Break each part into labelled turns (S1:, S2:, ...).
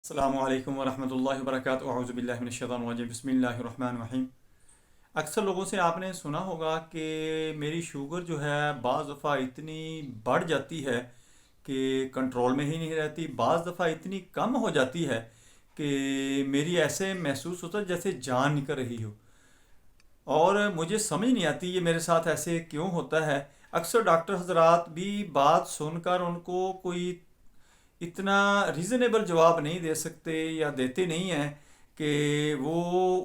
S1: अस्सलामुअलैकुम वरहमतुल्लाहि वबरकातुहू अऊज़ु बिल्लाहि मिनश्शैतानिर्रजीम बिस्मिल्लाहिर्रहमानिर्रहीम। अक्सर लोगों से आपने सुना होगा कि मेरी शुगर जो है बाज़ दफ़ा इतनी बढ़ जाती है कि कंट्रोल में ही नहीं रहती, बाज़ दफ़ा इतनी कम हो जाती है कि मेरी ऐसे महसूस होता है जैसे जान निकल रही हो। और मुझे समझ नहीं आती ये मेरे साथ ऐसे क्यों होता है। अक्सर डॉक्टर हजरात भी बात सुनकर उनको कोई इतना रीज़नेबल जवाब नहीं दे सकते या देते नहीं हैं कि वो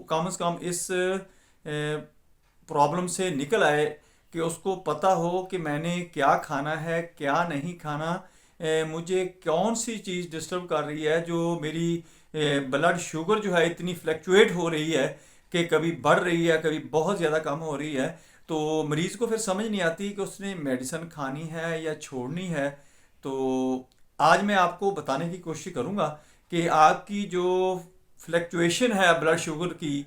S1: कम से कम इस प्रॉब्लम से निकल आए, कि उसको पता हो कि मैंने क्या खाना है क्या नहीं खाना, मुझे कौन सी चीज़ डिस्टर्ब कर रही है जो मेरी ब्लड शुगर जो है इतनी फ्लक्चुएट हो रही है कि कभी बढ़ रही है कभी बहुत ज़्यादा कम हो रही है। तो मरीज़ को फिर समझ नहीं आती कि उसने मेडिसिन खानी है या छोड़नी है। तो आज मैं आपको बताने की कोशिश करूंगा कि आपकी जो फ्लक्चुएशन है ब्लड शुगर की,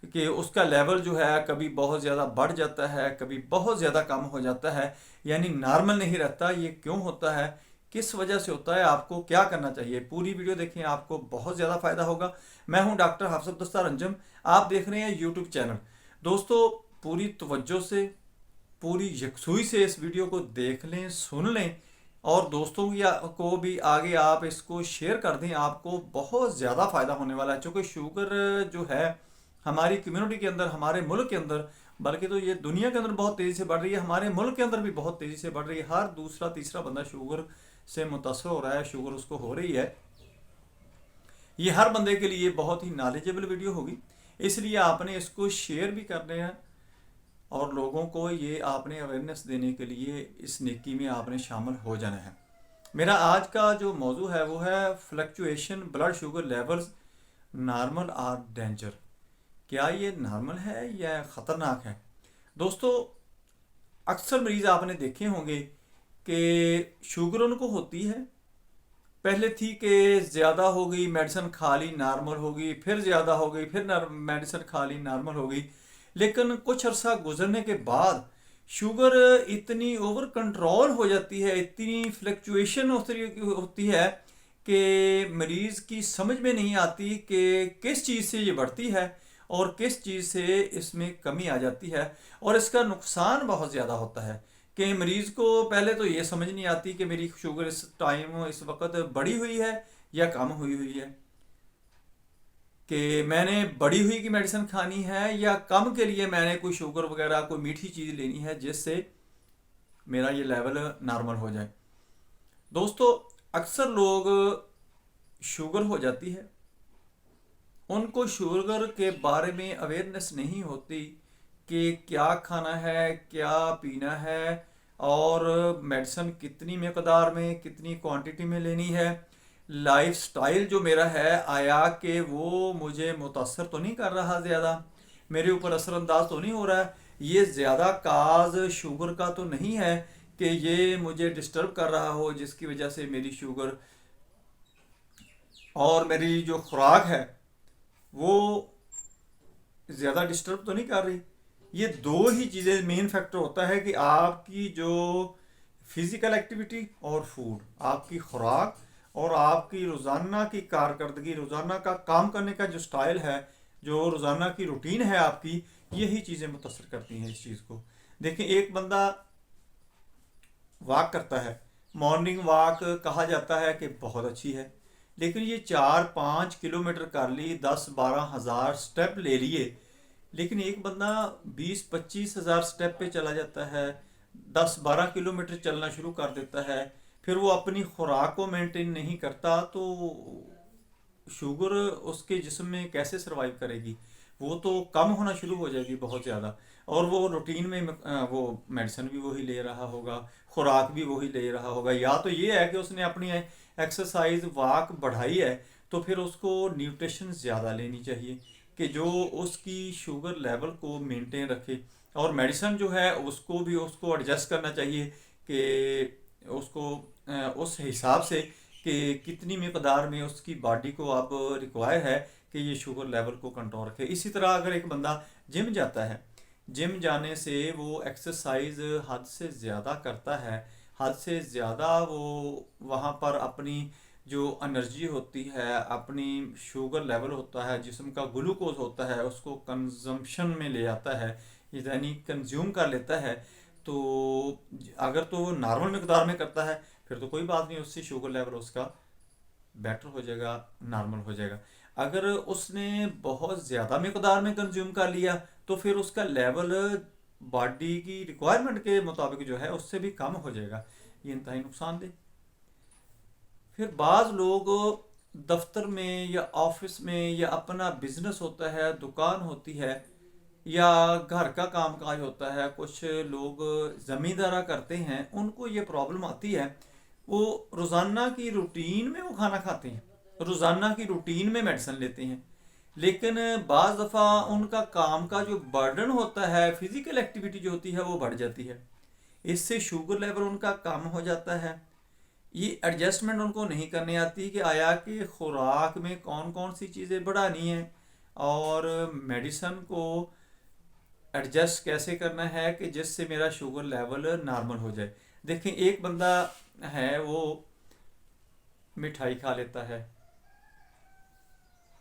S1: कि उसका लेवल जो है कभी बहुत ज़्यादा बढ़ जाता है कभी बहुत ज़्यादा कम हो जाता है, यानी नॉर्मल नहीं रहता। ये क्यों होता है, किस वजह से होता है, आपको क्या करना चाहिए, पूरी वीडियो देखें, आपको बहुत ज़्यादा फ़ायदा होगा। मैं हूं डॉक्टर हफसत दस्तार अंजम, आप देख रहे हैं यूट्यूब चैनल। दोस्तों, पूरी तवज्जो से पूरी यकसुई से इस वीडियो को देख लें, सुन लें, और दोस्तों की को भी आगे आप इसको शेयर कर दें। आपको बहुत ज़्यादा फ़ायदा होने वाला है, क्योंकि शुगर जो है हमारी कम्युनिटी के अंदर, हमारे मुल्क के अंदर, बल्कि तो ये दुनिया के अंदर बहुत तेज़ी से बढ़ रही है, हमारे मुल्क के अंदर भी बहुत तेज़ी से बढ़ रही है। हर दूसरा तीसरा बंदा शुगर से मुतासर हो रहा है, शुगर उसको हो रही है। ये हर बंदे के लिए बहुत ही नॉलेजेबल वीडियो होगी, इसलिए आपने इसको शेयर भी करने हैं और लोगों को ये आपने अवेयरनेस देने के लिए इस नेकी में आपने शामिल हो जाना है। मेरा आज का जो मौजू है वो है fluctuation blood sugar levels, normal और डेंजर। क्या ये नॉर्मल है या ख़तरनाक है? दोस्तों, अक्सर मरीज़ आपने देखे होंगे कि शुगर उनको होती है, पहले थी कि ज़्यादा हो गई मेडिसिन खा ली नॉर्मल हो गई, फिर ज़्यादा हो गई फिर मेडिसिन खा ली नॉर्मल हो गई। लेकिन कुछ अरसा गुजरने के बाद शुगर इतनी ओवर कंट्रोल हो जाती है, इतनी फ्लक्चुएशन होती है कि मरीज़ की समझ में नहीं आती कि किस चीज़ से ये बढ़ती है और किस चीज़ से इसमें कमी आ जाती है। और इसका नुकसान बहुत ज़्यादा होता है कि मरीज़ को पहले तो ये समझ नहीं आती कि मेरी शुगर इस टाइम इस वक्त बढ़ी हुई है या कम हुई हुई है, कि मैंने बढ़ी हुई की मेडिसिन खानी है या कम के लिए मैंने कोई शुगर वगैरह कोई मीठी चीज़ लेनी है जिससे मेरा ये लेवल नॉर्मल हो जाए। दोस्तों, अक्सर लोग शुगर हो जाती है, उनको शुगर के बारे में अवेयरनेस नहीं होती कि क्या खाना है क्या पीना है और मेडिसिन कितनी मकदार में कितनी क्वांटिटी में लेनी है। लाइफ स्टाइल जो मेरा है आया कि वो मुझे मुतासर तो नहीं कर रहा, ज़्यादा मेरे ऊपर असरअंदाज तो नहीं हो रहा है, ये ज़्यादा काज शुगर का तो नहीं है कि ये मुझे डिस्टर्ब कर रहा हो जिसकी वजह से मेरी शुगर और मेरी जो खुराक है वो ज़्यादा डिस्टर्ब तो नहीं कर रही। ये दो ही चीज़ें मेन फैक्टर होता है कि आपकी जो फिज़िकल एक्टिविटी और फूड, आपकी खुराक और आपकी रोज़ाना की कारकर्दगी, रोज़ाना का काम करने का जो स्टाइल है, जो रोज़ाना की रूटीन है आपकी, यही चीज़ें मुतासर करती हैं इस चीज़ को। देखें, एक बंदा वॉक करता है, मॉर्निंग वॉक कहा जाता है कि बहुत अच्छी है, लेकिन ये 4-5 किलोमीटर कर ली, 10-12 हज़ार स्टेप ले लिए, लेकिन एक बंदा 20-25 हज़ार स्टेप पे चला जाता है, 10-12 किलोमीटर चलना शुरू कर देता है, फिर वो अपनी खुराक को मेंटेन नहीं करता, तो शुगर उसके जिस्म में कैसे सरवाइव करेगी? वो तो कम होना शुरू हो जाएगी बहुत ज़्यादा। और वो रूटीन में वो मेडिसिन भी वही ले रहा होगा, खुराक भी वही ले रहा होगा। या तो ये है कि उसने अपनी एक्सरसाइज वॉक बढ़ाई है, तो फिर उसको न्यूट्रिशन ज़्यादा लेनी चाहिए कि जो उसकी शुगर लेवल को मेंटेन रखे। और मेडिसिन जो है उसको भी उसको एडजस्ट करना चाहिए कि उसको उस हिसाब से कि कितनी मकदार में उसकी बॉडी को अब रिक्वायर है कि ये शुगर लेवल को कंट्रोल रखे। इसी तरह अगर एक बंदा जिम जाता है, जिम जाने से वो एक्सरसाइज हद से ज़्यादा करता है, हद से ज़्यादा वो वहाँ पर अपनी जो एनर्जी होती है, अपनी शुगर लेवल होता है, जिस्म का ग्लूकोज होता है, उसको कंजम्पशन में ले आता है, यानी कंज्यूम कर लेता है। तो अगर तो नॉर्मल मकदार में करता है फिर तो कोई बात नहीं, उससे शुगर लेवल उसका बेटर हो जाएगा, नॉर्मल हो जाएगा। अगर उसने बहुत ज़्यादा मकदार में कंज्यूम कर लिया तो फिर उसका लेवल बॉडी की रिक्वायरमेंट के मुताबिक जो है उससे भी कम हो जाएगा। ये इंतहाई नुकसानदेह। फिर बाज़ लोग दफ्तर में या ऑफिस में या अपना बिजनेस होता है, दुकान होती है, या घर का काम काज होता है, कुछ लोग ज़मींदारा करते हैं, उनको ये प्रॉब्लम आती है। वो रोज़ाना की रूटीन में वो खाना खाते हैं, रोज़ाना की रूटीन में मेडिसिन लेते हैं, लेकिन बाज़ दफ़ा उनका काम का जो बर्डन होता है, फिज़िकल एक्टिविटी जो होती है वो बढ़ जाती है, इससे शुगर लेवल उनका कम हो जाता है। ये एडजस्टमेंट उनको नहीं करनी आती कि आया कि खुराक में कौन कौन सी चीज़ें बढ़ानी है और मेडिसिन को एडजस्ट कैसे करना है कि जिससे मेरा शुगर लेवल नॉर्मल हो जाए। देखें, एक बंदा है वो मिठाई खा लेता है,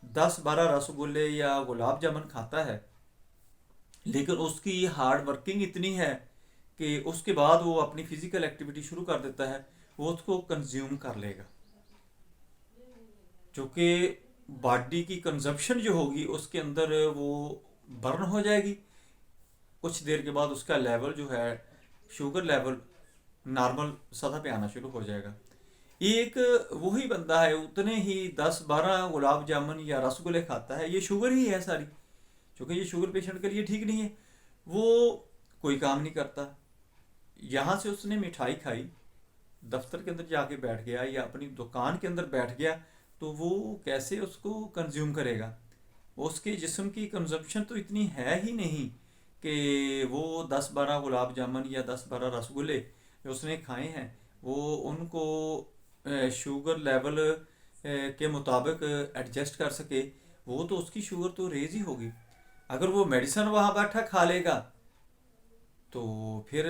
S1: 10-12 रसगुल्ले या गुलाब जामुन खाता है, लेकिन उसकी हार्ड वर्किंग इतनी है कि उसके बाद वो अपनी फिजिकल एक्टिविटी शुरू कर देता है, वो उसको कंज्यूम कर लेगा, जो कि बॉडी की कंजप्शन जो होगी उसके अंदर वो बर्न हो जाएगी। कुछ देर के बाद उसका लेवल जो है, शुगर लेवल नॉर्मल सतह पे आना शुरू हो जाएगा। एक वही बंदा है उतने ही 10-12 गुलाब जामुन या रसगुल्ले खाता है, ये शुगर ही है सारी, क्योंकि ये शुगर पेशेंट के लिए ठीक नहीं है। वो कोई काम नहीं करता, यहाँ से उसने मिठाई खाई, दफ्तर के अंदर जाके बैठ गया या अपनी दुकान के अंदर बैठ गया, तो वो कैसे उसको कंज्यूम करेगा? उसके जिस्म की कंजप्शन तो इतनी है ही नहीं कि वो 10-12 गुलाब जामुन या 10-12 रसगुल्ले जो उसने खाए हैं वो उनको शुगर लेवल के मुताबिक एडजस्ट कर सके। वो तो उसकी शुगर तो रेज ही होगी। अगर वो मेडिसिन वहाँ बैठा खा लेगा तो फिर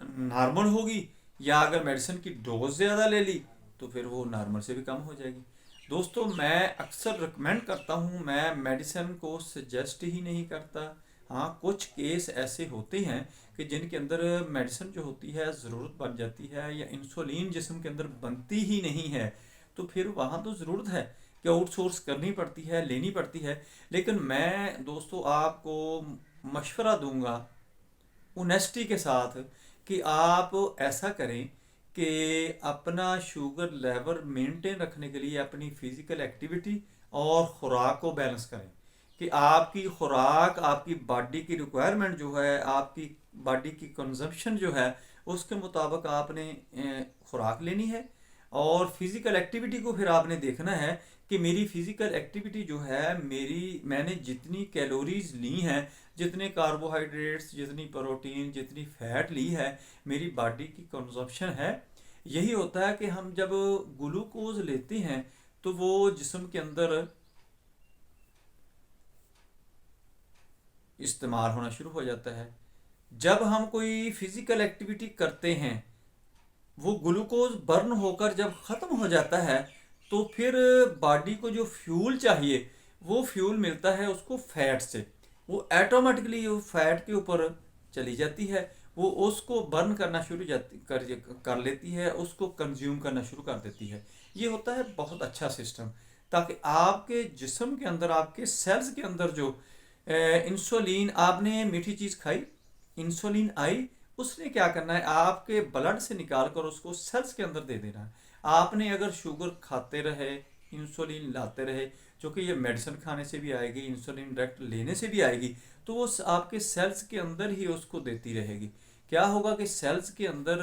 S1: नॉर्मल होगी, या अगर मेडिसिन की डोज ज़्यादा ले ली तो फिर वो नॉर्मल से भी कम हो जाएगी। दोस्तों, मैं अक्सर रिकमेंड करता हूँ, मैं मेडिसिन को सजेस्ट ही नहीं करता। हाँ, कुछ केस ऐसे होते हैं कि जिनके अंदर मेडिसिन जो होती है ज़रूरत बन जाती है या इंसुलिन जिस्म के अंदर बनती ही नहीं है, तो फिर वहाँ तो ज़रूरत है कि आउटसोर्स करनी पड़ती है, लेनी पड़ती है। लेकिन मैं दोस्तों आपको मशवरा दूंगा ऑनेस्टी के साथ कि आप ऐसा करें कि अपना शुगर लेवल मेंटेन रखने के लिए अपनी फिजिकल एक्टिविटी और ख़ुराक को बैलेंस करें, कि आपकी खुराक आपकी बॉडी की रिक्वायरमेंट जो है, आपकी बॉडी की कंजप्शन जो है उसके मुताबिक आपने खुराक लेनी है। और फिज़िकल एक्टिविटी को फिर आपने देखना है कि मेरी फिज़िकल एक्टिविटी जो है, मेरी मैंने जितनी कैलोरीज ली हैं, जितने कार्बोहाइड्रेट्स, जितनी प्रोटीन, जितनी फैट ली है, मेरी बॉडी की कंजप्शन है। यही होता है कि हम जब ग्लूकोज लेते हैं तो वो जिस्म के अंदर इस्तेमाल होना शुरू हो जाता है। जब हम कोई फिजिकल एक्टिविटी करते हैं, वो ग्लूकोज बर्न होकर जब ख़त्म हो जाता है तो फिर बॉडी को जो फ्यूल चाहिए वो फ्यूल मिलता है उसको फैट से। वो ऐटोमेटिकली वो फैट के ऊपर चली जाती है, वो उसको बर्न करना शुरू कर लेती है, उसको कंज्यूम करना शुरू कर देती है। ये होता है बहुत अच्छा सिस्टम, ताकि आपके जिस्म के अंदर, आपके सेल्स के अंदर जो इंसुलिन, आपने मीठी चीज़ खाई, इंसुलिन आई, उसने क्या करना है, आपके ब्लड से निकाल कर उसको सेल्स के अंदर दे देना है। आपने अगर शुगर खाते रहे, इंसुलिन लाते रहे, जो कि ये मेडिसिन खाने से भी आएगी, इंसुलिन डायरेक्ट लेने से भी आएगी, तो वो आपके सेल्स के अंदर ही उसको देती रहेगी। क्या होगा कि सेल्स के अंदर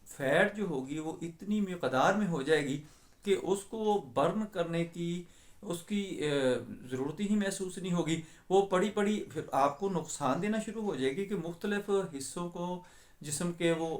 S1: फैट जो होगी वो इतनी मकदार में हो जाएगी कि उसको बर्न करने की उसकी ज़रूरत ही महसूस नहीं होगी। वो पड़ी पड़ी फिर आपको नुकसान देना शुरू हो जाएगी कि मुख्तलिफ हिस्सों को जिस्म के वो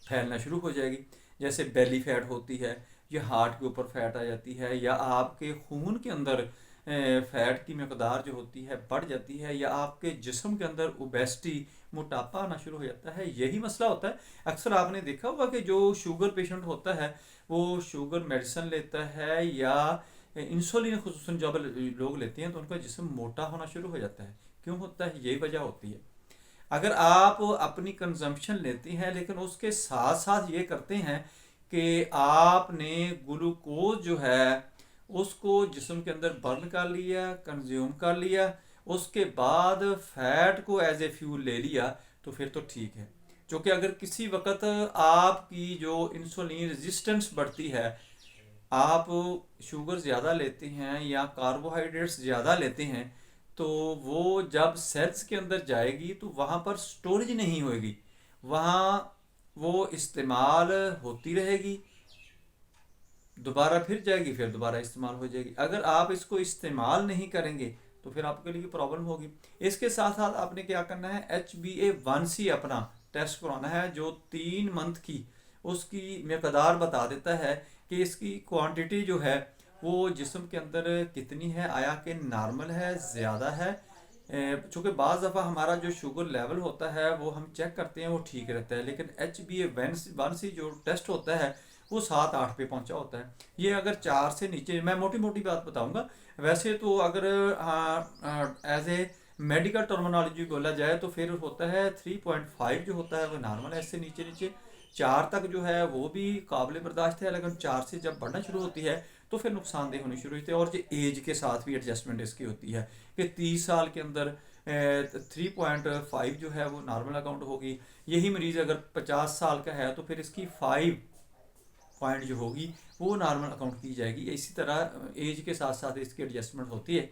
S1: फैलना शुरू हो जाएगी। जैसे बेली फैट होती है, या हार्ट के ऊपर फैट आ जाती है, या आपके खून के अंदर फैट की मकदार जो होती है बढ़ जाती है, या आपके जिस्म के अंदर ओबेसिटी, मोटापा आना शुरू हो जाता है। यही मसला होता है। अक्सर आपने देखा होगा कि जो शुगर पेशेंट होता है वो शुगर मेडिसिन लेता है या इंसुलिन खुसूसन जब लोग लेते हैं तो उनका जिस्म मोटा होना शुरू हो जाता है। क्यों होता है? यही वजह होती है। अगर आप अपनी कंजम्पशन लेते हैं लेकिन उसके साथ साथ ये करते हैं कि आपने ग्लूकोज जो है उसको जिस्म के अंदर बर्न कर लिया, कंज्यूम कर लिया, उसके बाद फैट को एज ए फ्यूल ले लिया, तो फिर तो ठीक है। क्योंकि अगर किसी वक्त आपकी जो इंसुलिन रेजिस्टेंस बढ़ती है, आप शुगर ज़्यादा लेते हैं या कार्बोहाइड्रेट्स ज़्यादा लेते हैं, तो वो जब सेल्स के अंदर जाएगी तो वहाँ पर स्टोरेज नहीं होएगी, वहाँ वो इस्तेमाल होती रहेगी, दोबारा फिर जाएगी, फिर दोबारा इस्तेमाल हो जाएगी। अगर आप इसको इस्तेमाल नहीं करेंगे तो फिर आपके लिए प्रॉब्लम होगी। इसके साथ साथ आपने क्या करना है, HbA1c अपना टेस्ट करवाना है, जो 3 मंथ की उसकी मकदार बता देता है कि इसकी क्वांटिटी जो है वो जिस्म के अंदर कितनी है, आया कि नॉर्मल है, ज़्यादा है। चूँकि बाज़ दफ़ा हमारा जो शुगर लेवल होता है वो हम चेक करते हैं वो ठीक रहता है, लेकिन HbA1c जो टेस्ट होता है वो 7-8 पे पहुंचा होता है। ये अगर 4 से नीचे, मैं मोटी मोटी बात बताऊंगा, वैसे तो अगर एज ए मेडिकल टर्मिनोलॉजी बोला जाए तो फिर होता है 3.5 जो होता है वो नॉर्मल है। इससे नीचे नीचे 4 तक जो है वो भी काबिल बर्दाश्त है, लेकिन 4 से जब बढ़ना शुरू होती है तो फिर नुकसानदेह होनी शुरू होती है। और ये एज के साथ भी एडजस्टमेंट इसकी होती है कि 30 साल के अंदर 3.5 जो है वो नॉर्मल अकाउंट होगी। यही मरीज़ अगर 50 साल का है तो फिर इसकी 5 पॉइंट जो होगी वो नॉर्मल अकाउंट की जाएगी। इसी तरह एज के साथ साथ इसकी एडजस्टमेंट होती है।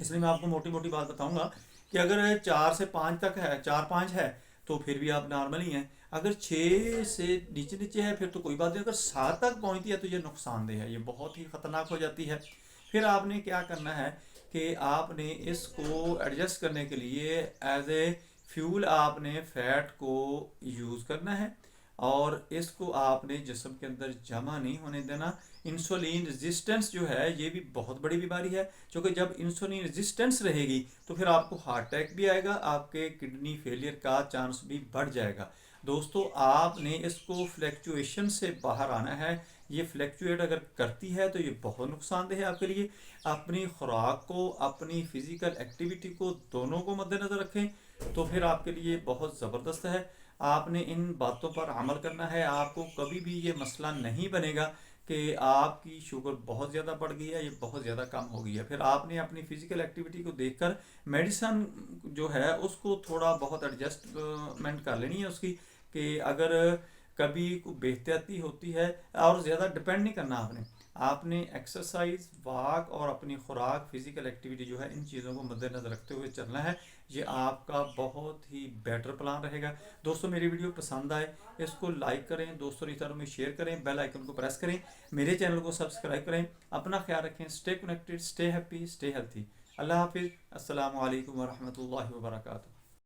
S1: इसलिए मैं आपको मोटी मोटी बात बताऊंगा कि अगर 4 से 5 तक है, 4-5 है, तो फिर भी आप नॉर्मल ही हैं। अगर 6 से नीचे नीचे है फिर तो कोई बात नहीं। अगर 7 तक पहुंचती है तो ये नुकसानदेह है, ये बहुत ही ख़तरनाक हो जाती है। फिर आपने क्या करना है कि आपने इसको एडजस्ट करने के लिए एज ए फ्यूल आपने फ़ैट को यूज़ करना है, और इसको आपने जिस्म के अंदर जमा नहीं होने देना। इंसुलिन रेजिस्टेंस जो है ये भी बहुत बड़ी बीमारी है, क्योंकि जब इंसुलिन रेजिस्टेंस रहेगी तो फिर आपको हार्ट अटैक भी आएगा, आपके किडनी फेलियर का चांस भी बढ़ जाएगा। दोस्तों, आपने इसको फ्लैक्चुएशन से बाहर आना है। ये फ्लैक्चुएट अगर करती है तो ये बहुत नुकसानदेह है आपके लिए। अपनी खुराक को, अपनी फिजिकल एक्टिविटी को, दोनों को मद्देनज़र रखें तो फिर आपके लिए बहुत ज़बरदस्त है। आपने इन बातों पर अमल करना है। आपको कभी भी ये मसला नहीं बनेगा कि आपकी शुगर बहुत ज़्यादा बढ़ गई है, ये बहुत ज़्यादा कम हो गई है। फिर आपने अपनी फ़िज़िकल एक्टिविटी को देखकर मेडिसन जो है उसको थोड़ा बहुत एडजस्टमेंट कर लेनी है उसकी, कि अगर कभी को बेहतयाती होती है, और ज़्यादा डिपेंड नहीं करना आपने। आपने एक्सरसाइज, वॉक और अपनी खुराक, फिज़िकल एक्टिविटी जो है, इन चीज़ों को मद्देनज़र रखते हुए चलना है। ये आपका बहुत ही बेटर प्लान रहेगा। दोस्तों, मेरी वीडियो पसंद आए इसको लाइक करें, दोस्तों रिश्तेदारों में शेयर करें, बेल आइकन को प्रेस करें, मेरे चैनल को सब्सक्राइब करें। अपना ख्याल रखें। Stay connected, stay happy, stay healthy. अल्लाह हाफिज़। अस्सलामु अलैकुम वरहमतुल्लाहि वबरकातुहू।